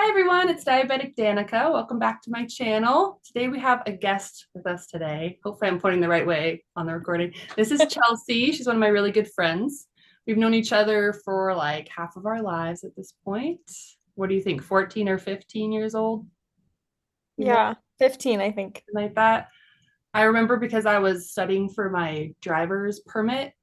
Hi everyone, it's Diabetic Danica. Welcome back to my channel. Today we have a guest with us today. Hopefully I'm pointing the right way on the recording. This is Chelsey. She's one of my really good friends. We've known each other for like half of our lives at this point. What do you think, 14 or 15 years old? We met Yeah, 15, I think. like that. I remember because I was studying for my driver's permit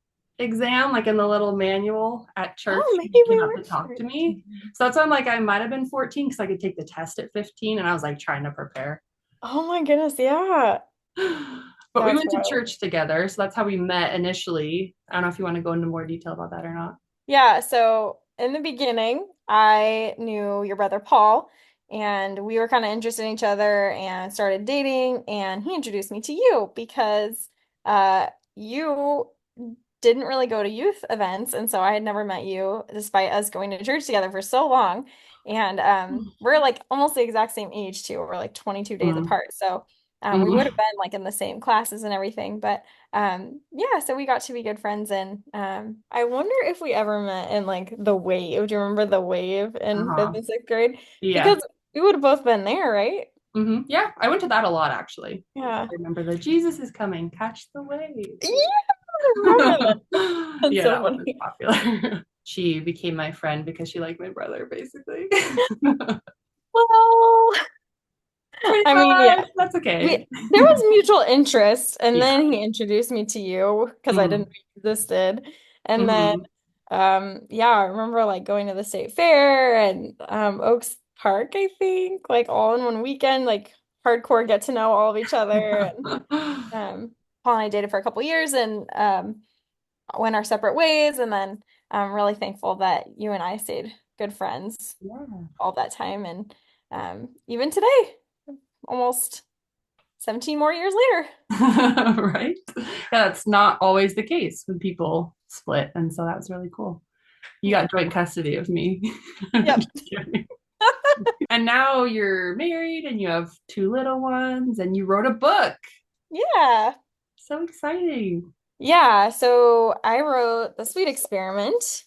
exam, like in the little manual at church, Oh, and maybe you came we up were to talk to me. 13. So that's why I'm like, I might have been 14 because I could take the test at 15 and I was like trying to prepare. Oh my goodness, yeah. But we That's went to wild. church together. So that's how we met initially. I don't know if you want to go into more detail about that or not. Yeah, so in the beginning, I knew your brother Paul, and we were kind of interested in each other and started dating, and he introduced me to you because you didn't really go to youth events, and so I had never met you despite us going to church together for so long. And we're like almost the exact same age too. We're like 22 days Mm. apart. So we would have Mm. been like in the same classes and everything, but yeah, so we got to be good friends and I wonder if we ever met in like the wave. Do you remember the wave in fifth Uh-huh. and sixth grade? Yeah. Because we would have both been there, right? Yeah, I went to that a lot actually. Yeah. I remember the Jesus is coming, catch the wave. Yeah, I remember that. That's Yeah, so that one was funny. popular. She became my friend because she liked my brother, basically. Well, Pretty I mean, yeah. much. That's okay. There was mutual interest, and Yeah. then he introduced me to you because I didn't Mm. know you existed. And then Hmm. yeah, I remember like going to the state fair and Oaks Park, I think, like all in one weekend, like hardcore get to know all of each other. And Paul and I dated for a couple years and went our separate ways. And then I'm really thankful that you and I stayed good friends Yeah. all that time. And even today, almost 17 more years later. Right? Yeah, that's not always the case when people split. And so that was really cool. You Yeah. got joint custody of me. Yep. Just kidding. And now you're married and you have two little ones and you wrote a book. Yeah. So exciting. Yeah. So I wrote The Sweet Experiment.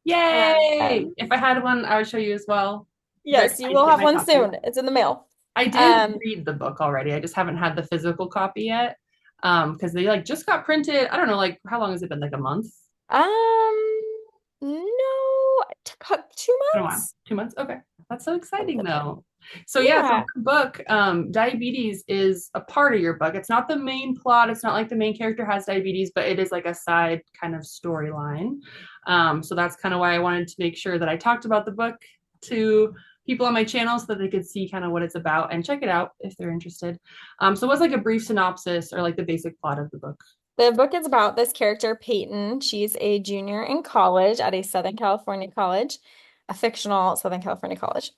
Yay! Um, If I had one, I would show you as well. Very yes, you excited to will get have my one copy. soon. It's in the mail. I did Um, read the book already. I just haven't had the physical copy yet. Because they like just got printed. I don't know, like how long has it been? Like a month? um, no, it took 2 months. 2 months? Okay. That's so exciting Something. though. So yeah, so Yeah. the book, diabetes is a part of your book. It's not the main plot. It's not like the main character has diabetes, but it is like a side kind of storyline. So that's kind of why I wanted to make sure that I talked about the book to people on my channel so that they could see kind of what it's about and check it out if they're interested. So what's like a brief synopsis or like the basic plot of the book? The book is about this character, Peyton. She's a junior in college at a Southern California college, a fictional Southern California college.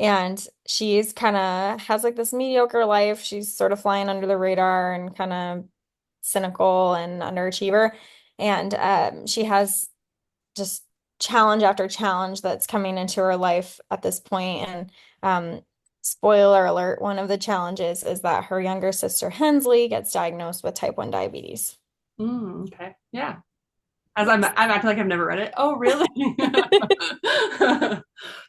And she's kind of has like this mediocre life. She's sort of flying under the radar and kind of cynical and underachiever. And she has just challenge after challenge that's coming into her life at this point. And spoiler alert, one of the challenges is that her younger sister, Hensley, gets diagnosed with type 1 diabetes. Okay. Yeah. As I'm Yes. acting like I've never read it. Oh, really?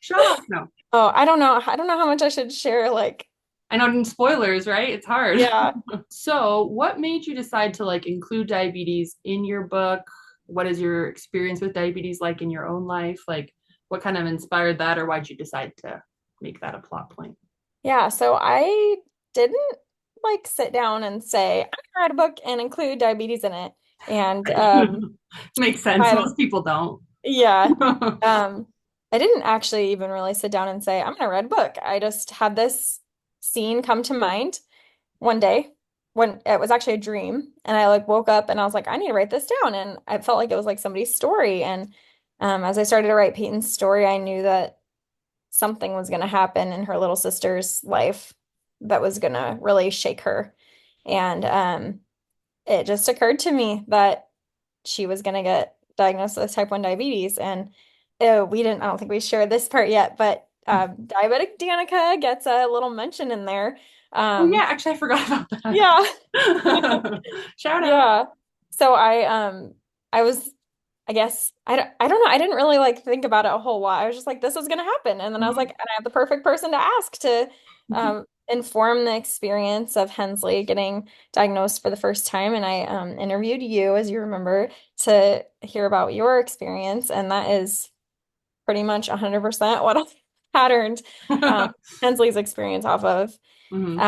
Shock. No. Oh, I don't know. I don't know how much I should share. Like, I know in spoilers, right? It's hard. yeah. So, what made you decide to like include diabetes in your book? What is your experience with diabetes like in your own life? Like, what kind of inspired that, or why'd you decide to make that a plot point? Yeah. So I didn't like sit down and say, I'm gonna write a book and include diabetes in it. And Makes sense. by Most people don't. yeah. Um, I didn't actually even really sit down and say, I'm gonna write a book. I just had this scene come to mind one day when it was actually a dream. And I like woke up and I was like, I need to write this down. And I felt like it was like somebody's story. And as I started to write Peyton's story, I knew that something was gonna happen in her little sister's life that was gonna really shake her. And it just occurred to me that she was going to get diagnosed with type 1 diabetes. And I don't think we shared this part yet, but diabetic Danica gets a little mention in there. Oh yeah, Um, actually I forgot about yeah. that. Shout out. Yeah. So I was I guess I don't know. I didn't really like think about it a whole lot. I was just like, this is gonna happen. And then I was like, and I have the perfect person to ask to inform the experience of Hensley getting diagnosed for the first time. And I interviewed you, as you remember, to hear about your experience. And that is pretty much 100% what I patterned Hensley's experience off of. Hmm.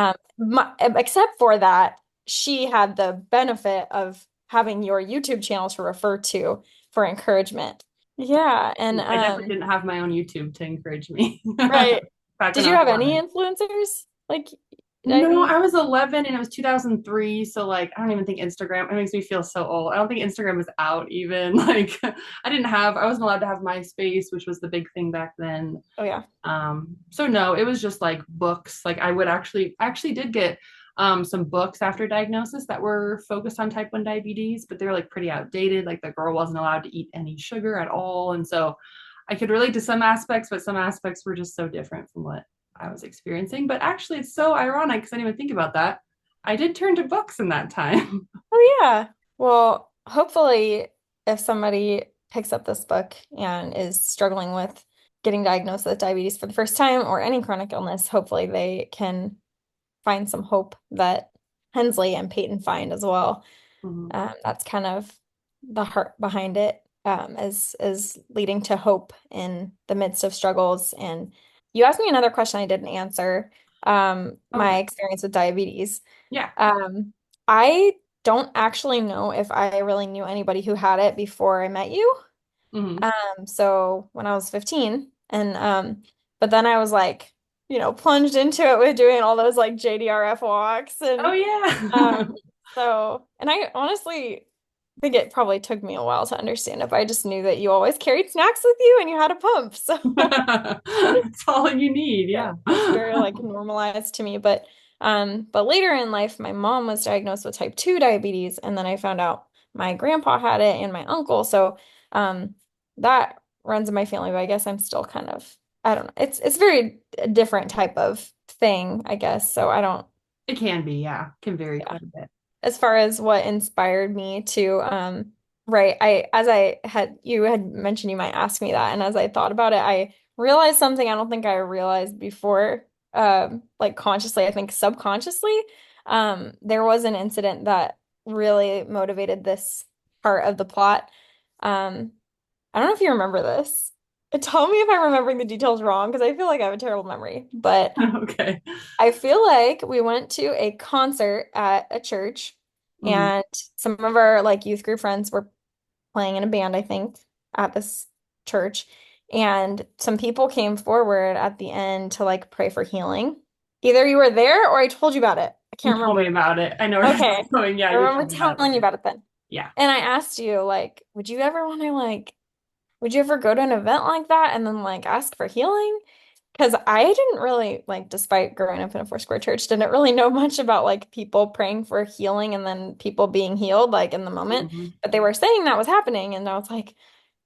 Except for that, she had the benefit of having your YouTube channel to refer to for encouragement. Yeah, and I definitely didn't have my own YouTube to encourage me right. back when Did I you was have any 11. influencers like No, diabetes? I was 11 and it was 2003. So, like, I don't even think Instagram, it makes me feel so old. I don't think Instagram was out even. Like, I wasn't allowed to have MySpace, which was the big thing back then. Oh yeah. So no, it was just like books. Like, I would actually did get some books after diagnosis that were focused on type 1 diabetes, but they were like pretty outdated. Like, the girl wasn't allowed to eat any sugar at all. And so I could relate to some aspects, but some aspects were just so different from what I was experiencing. But actually, it's so ironic because I didn't even think about that. I did turn to books in that time. Oh yeah. Well, hopefully if somebody picks up this book and is struggling with getting diagnosed with diabetes for the first time or any chronic illness, hopefully they can find some hope that Hensley and Peyton find as well. Mhm. That's kind of the heart behind it, is leading to hope in the midst of struggles. And you asked me another question I didn't answer, my Okay. experience with diabetes. Yeah. Um, I don't actually know if I really knew anybody who had it before I met you. Hmm. So when I was 15 and but then I was like, plunged into it with doing all those like JDRF walks Oh, and yeah. um and I honestly think it probably took me a while to understand it, but I just knew that you always carried snacks with you and you had a pump. So That's all you need. yeah, Yeah. it's very like normalized to me. But later in life, my mom was diagnosed with type 2 diabetes, and then I found out my grandpa had it and my uncle. So um that runs in my family, but I guess I'm still kind of, I don't know. It's very different type of thing, I guess. So I don't, It can be, yeah. Can vary yeah. quite a bit. As far as what inspired me to right, I had you had mentioned you might ask me that, and as I thought about it, I realized something I don't think I realized before, like consciously, I think subconsciously. There was an incident that really motivated this part of the plot. I don't know if you remember this. Tell me if I'm remembering the details wrong because I feel like I have a terrible memory, but Okay. I feel like we went to a concert at a church Mm. and some of our like youth group friends were playing in a band, I think, at this church. And some people came forward at the end to like pray for healing. Either you were there or I told you about it. I You can't told me remember. about it. I know where this is Okay. going. Yeah, I you remember told me about it telling you later. about it then. Yeah. And I asked you, like, would you ever go to an event like that and then like ask for healing? Because I didn't really, like, despite growing up in a Foursquare church, didn't really know much about like people praying for healing and then people being healed like in the moment. Hmm. But they were saying that was happening, and I was like,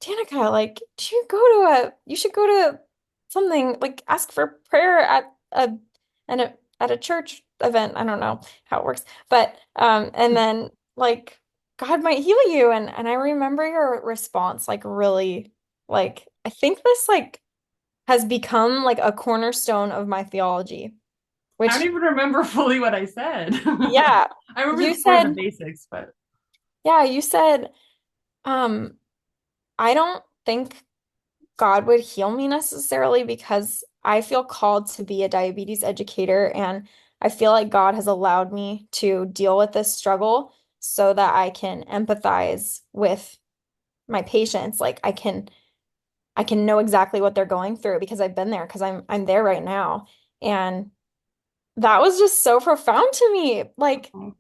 Danica, like, you should go to something like ask for prayer at at a church event. I don't know how it works, but and then like God might heal you, and I remember your response like really like I think this like has become like a cornerstone of my theology, I don't which, even remember fully what I said. yeah, I remember you more of the said, basics, but yeah, you said, um, I don't think God would heal me necessarily because I feel called to be a diabetes educator, and I feel like God has allowed me to deal with this struggle so that I can empathize with my patients. Like I can know exactly what they're going through because I've been there because I'm there right now. And that was just so profound to me. Like, oh,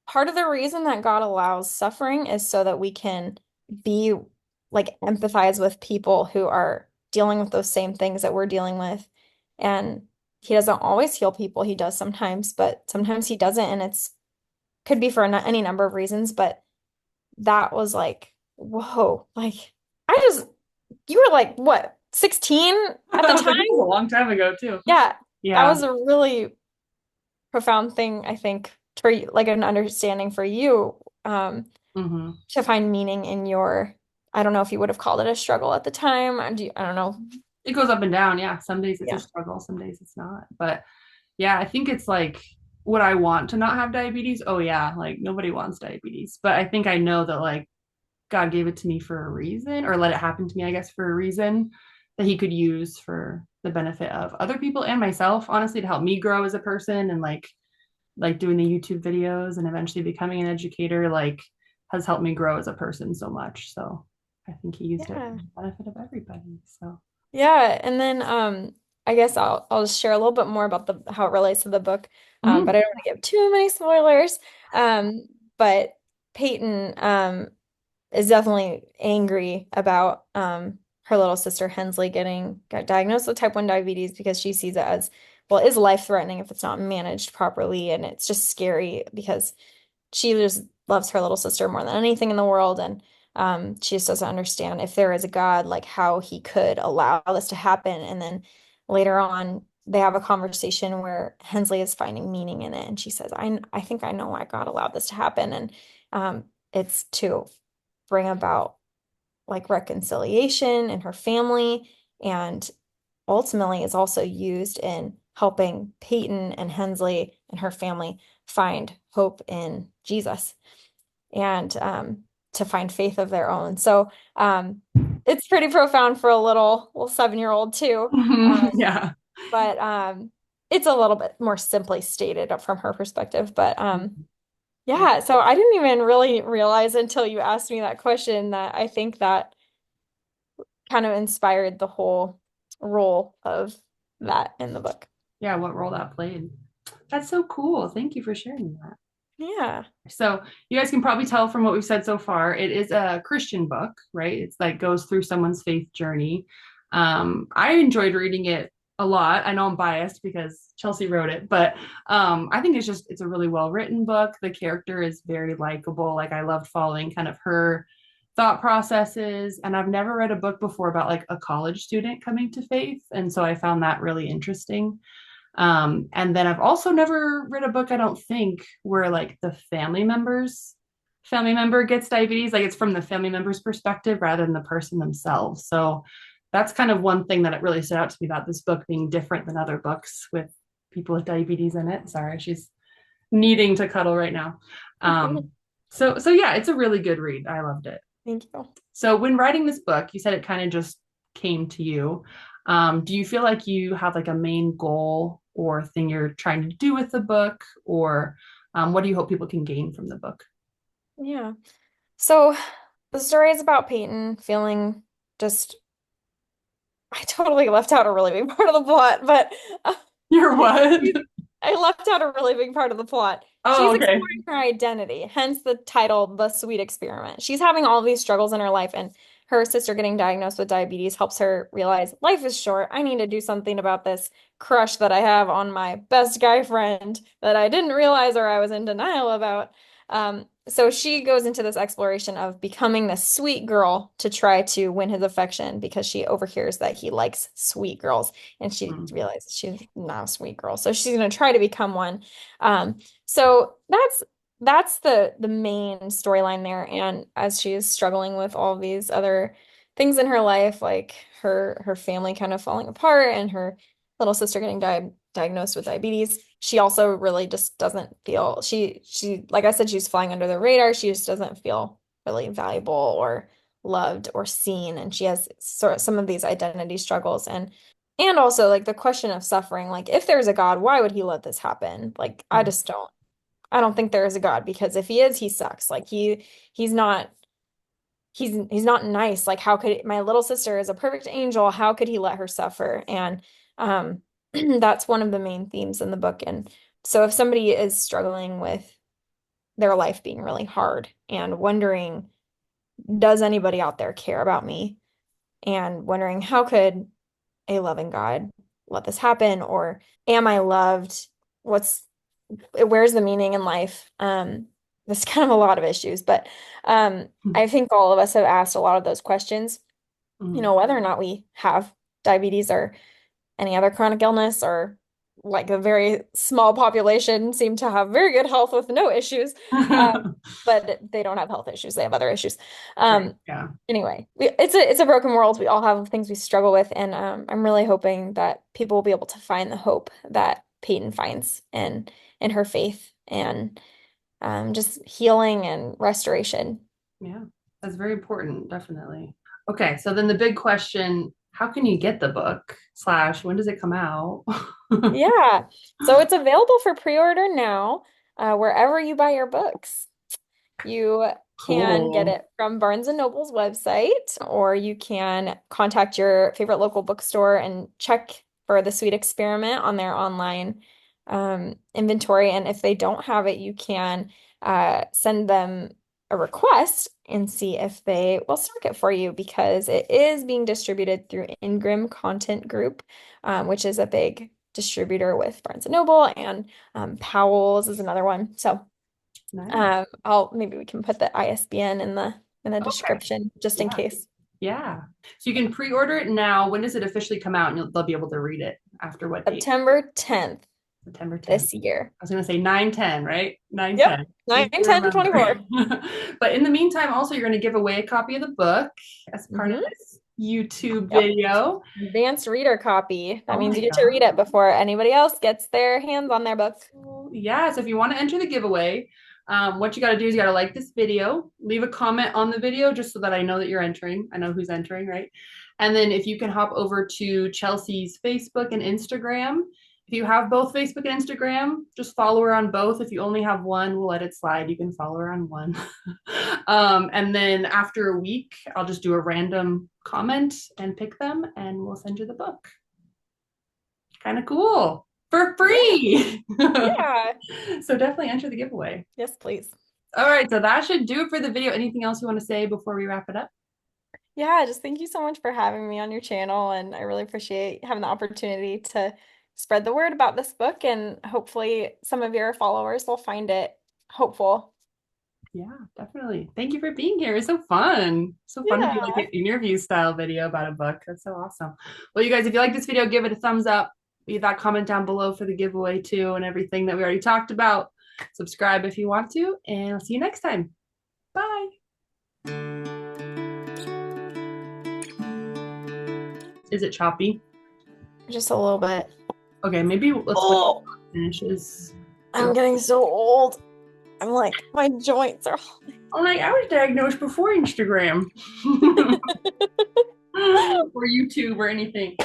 part of the reason that God allows suffering is so that we can be like empathize with people who are dealing with those same things that we're dealing with. And he doesn't always heal people. He does sometimes, but sometimes he doesn't. And it's could be for any number of reasons, but that was like, whoa, like I just, you were like, what, 16 at the I was time? like, this is a long time ago too. Yeah, that Yeah. was a really profound thing, I think, for you, like an understanding for you. Hmm. to find meaning in your, I don't know if you would have called it a struggle at the time. I don't know. It goes up and down. Yeah. Some days it's a Yeah. struggle, some days it's not. But yeah, I think it's like, would I want to not have diabetes? Oh, yeah. Like, nobody wants diabetes. But I think I know that, like, God gave it to me for a reason, or let it happen to me, I guess, for a reason that He could use for the benefit of other people and myself, honestly, to help me grow as a person. And like doing the YouTube videos and eventually becoming an educator, like, has helped me grow as a person so much. So I think He used it for Yeah. the benefit of everybody. So Yeah, and then I guess I'll just share a little bit more about the how it relates to the book. But mhm. I don't want to give too many spoilers. But Peyton is definitely angry about her little sister Hensley got diagnosed with type 1 diabetes because she sees it as, well, it is life-threatening if it's not managed properly, and it's just scary because she just loves her little sister more than anything in the world, and she just doesn't understand if there is a God, like how he could allow this to happen. And then later on, they have a conversation where Hensley is finding meaning in it, and she says, I think I know why God allowed this to happen." And it's to bring about like reconciliation in her family, and ultimately is also used in helping Peyton and Hensley and her family find hope in Jesus, and to find faith of their own. So it's pretty profound for a little 7-year-old too. Yeah. But it's a little bit more simply stated from her perspective. But Yeah. yeah, so I didn't even really realize until you asked me that question that I think that kind of inspired the whole role of that in the book. Yeah. What role that played. That's so cool. Thank you for sharing that. Yeah. So you guys can probably tell from what we've said so far, it is a Christian book, right? It's like goes through someone's faith journey. I enjoyed reading it a lot. I know I'm biased because Chelsey wrote it, but I think it's a really well written book. The character is very likable. Like, I loved following kind of her thought processes. And I've never read a book before about like a college student coming to faith. And so I found that really interesting. And then I've also never read a book, I don't think, where like the family member gets diabetes. Like, it's from the family member's perspective rather than the person themselves. So that's kind of one thing that it really stood out to me about this book being different than other books with people with diabetes in it. Sorry, she's needing to cuddle right now. So yeah, it's a really good read. I loved it. Thank you. So when writing this book, you said it kind of just came to you. Do you feel like you have like a main goal or thing you're trying to do with the book, or what do you hope people can gain from the book? Yeah. So the story is about Peyton feeling just, I totally left out a really big part of the plot, but uh, You're what? she's- I left out a really big part of the plot. She's Oh, okay. exploring her identity, hence the title, The Sweet Experiment. She's having all these struggles in her life, and her sister getting diagnosed with diabetes helps her realize life is short. I need to do something about this crush that I have on my best guy friend that I didn't realize or I was in denial about. So she goes into this exploration of becoming this sweet girl to try to win his affection because she overhears that he likes sweet girls, and she Mm, realizes she's not a sweet girl. So she's going to try to become one. So that's the main storyline there. And as she is struggling with all these other things in her life, like her family kind of falling apart and her little sister getting diagnosed with diabetes, she also really just doesn't feel she like I said, she's flying under the radar. She just doesn't feel really valuable or loved or seen, and she has sort of some of these identity struggles, and also like the question of suffering. Like, if there's a God, why would he let this happen? Like, mm, I don't think there is a God, because if he is, he sucks. Like, he's not he's not nice. Like, how could my little sister is a perfect angel? How could he let her suffer? And that's one of the main themes in the book. And so if somebody is struggling with their life being really hard and wondering, does anybody out there care about me? And wondering, how could a loving God let this happen? Or am I loved? Where's the meaning in life? There's kind of a lot of issues, but mm, I think all of us have asked a lot of those questions, mm, whether or not we have diabetes or any other chronic illness, or like a very small population seem to have very good health with no issues. But they don't have health issues. They have other issues. Right. Yeah. Anyway, it's a broken world. We all have things we struggle with, and I'm really hoping that people will be able to find the hope that Peyton finds in her faith and just healing and restoration. Yeah. That's very important, definitely. Okay, so then the big question, how can you get the book? Slash, when does it come out? Yeah. So it's available for pre-order now, wherever you buy your books. You can get Cool. it from Barnes& and Noble's website, or you can contact your favorite local bookstore and check for the Sweet Experiment on their online inventory. And if they don't have it, you can send them a request and see if they will stock it for you because it is being distributed through Ingram Content Group, which is a big distributor with Barnes& and Noble, and Powell's is another one. So Nice. I'll maybe we can put the ISBN in the Okay. description just in Yeah. case. Yeah. So you can pre-order it now. When does it officially come out? And they'll be able to read it after what date? September 10th September 10th. this year. I was going to say 9/10, right? 9/10. Yep. 9, Easy to 10, remember. 24. But in the meantime, also, you're going to give away a copy of the book as part of Mm-hmm. this YouTube Yep. video. Advanced reader copy. That Oh means my you get to God. read it before anybody else gets their hands on their book. Yeah, so if you want to enter the giveaway, what you got to do is you got to like this video, leave a comment on the video just so that I know that you're entering. I know who's entering, right? And then if you can hop over to Chelsey's Facebook and Instagram. If you have both Facebook and Instagram, just follow her on both. If you only have one, we'll let it slide. You can follow her on one. And then after a week, I'll just do a random comment and pick them, and we'll send you the book. Kind of cool. For free. Yeah. So definitely enter the giveaway. Yes, please. All right, so that should do it for the video. Anything else you want to say before we wrap it up? Yeah, just thank you so much for having me on your channel, and I really appreciate having the opportunity to spread the word about this book, and hopefully some of your followers will find it hopeful. Yeah, definitely. Thank you for being here. It's so fun. So fun to do like Yeah. an interview style video about a book. That's so awesome. Well, you guys, if you like this video, give it a thumbs up. Leave that comment down below for the giveaway too and everything that we already talked about. Subscribe if you want to, and I'll see you next time. Bye. Is it choppy? Just a little bit. Okay, maybe let's wait Oh, until it finishes. I'm getting so old. I'm like, my joints are. I'm like, I was diagnosed before Instagram or YouTube or anything.